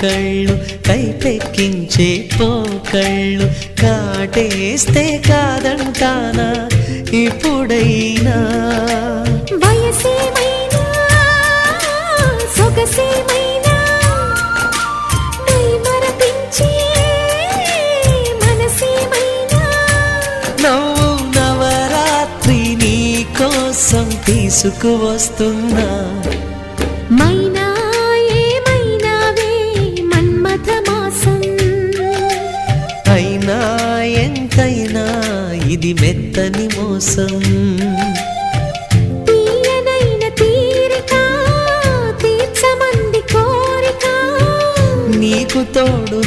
కళ్ళు కైపెక్కించే పోకళ్ళు కాటేస్తే కాదంటానా ఇప్పుడైనా వయసేమైనా సొగసేమైనా మరపించే మనసేమైనా నవ్వు నవరాత్రి నీ కోసం తీసుకువస్తున్నా మైనా ఏమైనావే మన్మథ మాసం అయినా ఎంతైనా ఇది మెత్తని మోసం తీయనైన తీరిక తీర్చమంది కోరిక నీకు తోడు